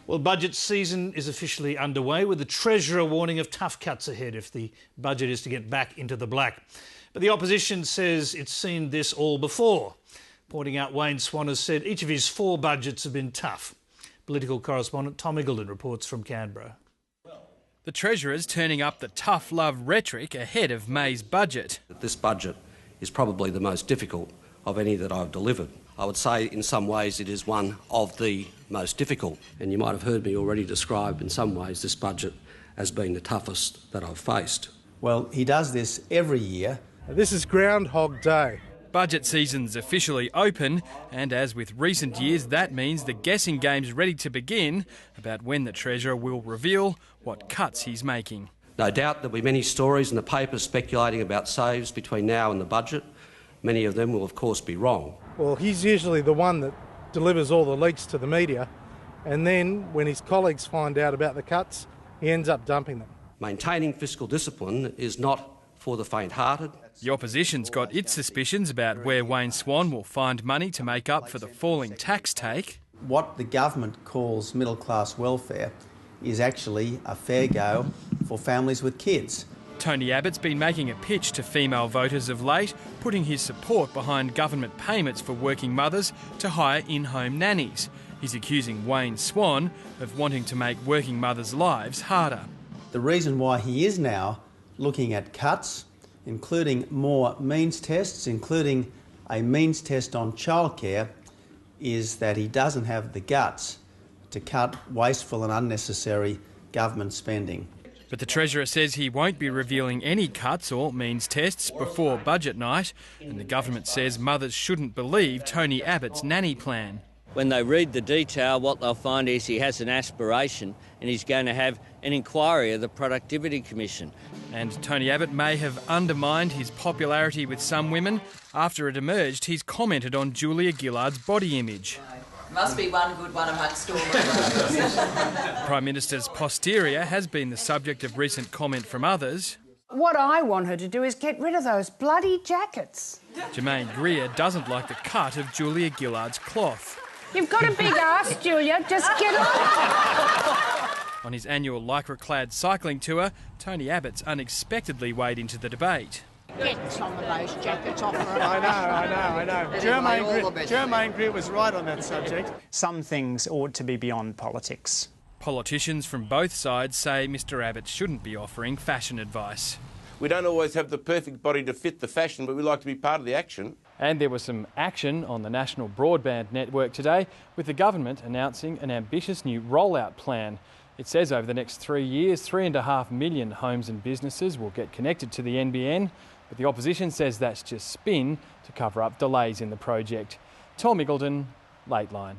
Well, budget season is officially underway, with the Treasurer warning of tough cuts ahead if the budget is to get back into the black. But the opposition says it's seen this all before. Pointing out Wayne Swan has said each of his 4 budgets have been tough. Political correspondent Tom Iggulden reports from Canberra. The Treasurer's turning up the tough love rhetoric ahead of May's budget. This budget is probably the most difficult of any that I've delivered. I would say in some ways it is one of the most difficult, and you might have heard me already describe in some ways this budget as being the toughest that I've faced. Well, he does this every year. This is Groundhog Day. Budget season's officially open, and as with recent years, that means the guessing game's ready to begin about when the Treasurer will reveal what cuts he's making. No doubt there'll be many stories in the papers speculating about saves between now and the budget. Many of them will of course be wrong. Well, he's usually the one that delivers all the leaks to the media, and then when his colleagues find out about the cuts, he ends up dumping them. Maintaining fiscal discipline is not for the faint-hearted. The opposition's got its suspicions about where Wayne Swan will find money to make up for the falling tax take. What the government calls middle-class welfare is actually a fair go for families with kids. Tony Abbott's been making a pitch to female voters of late, putting his support behind government payments for working mothers to hire in-home nannies. He's accusing Wayne Swan of wanting to make working mothers' lives harder. The reason why he is now looking at cuts, including more means tests, including a means test on childcare, is that he doesn't have the guts to cut wasteful and unnecessary government spending. But the Treasurer says he won't be revealing any cuts or means tests before budget night, and the government says mothers shouldn't believe Tony Abbott's nanny plan. When they read the detail, what they'll find is he has an aspiration and he's going to have an inquiry of the Productivity Commission. And Tony Abbott may have undermined his popularity with some women. After it emerged, he's commented on Julia Gillard's body image. Must be one good one amongst all of us. Prime Minister's posterior has been the subject of recent comment from others. What I want her to do is get rid of those bloody jackets. Jermaine Greer doesn't like the cut of Julia Gillard's cloth. You've got a big ass, Julia, just get on. On his annual lycra-clad cycling tour, Tony Abbott's unexpectedly weighed into the debate. Get some of those jackets off her. I know. Jermaine Greer was right on that subject. Some things ought to be beyond politics. Politicians from both sides say Mr Abbott shouldn't be offering fashion advice. We don't always have the perfect body to fit the fashion, but we like to be part of the action. And there was some action on the National Broadband Network today, with the government announcing an ambitious new rollout plan. It says over the next 3 years, 3.5 million homes and businesses will get connected to the NBN, but the opposition says that's just spin to cover up delays in the project. Tom Iggulden, Late Line.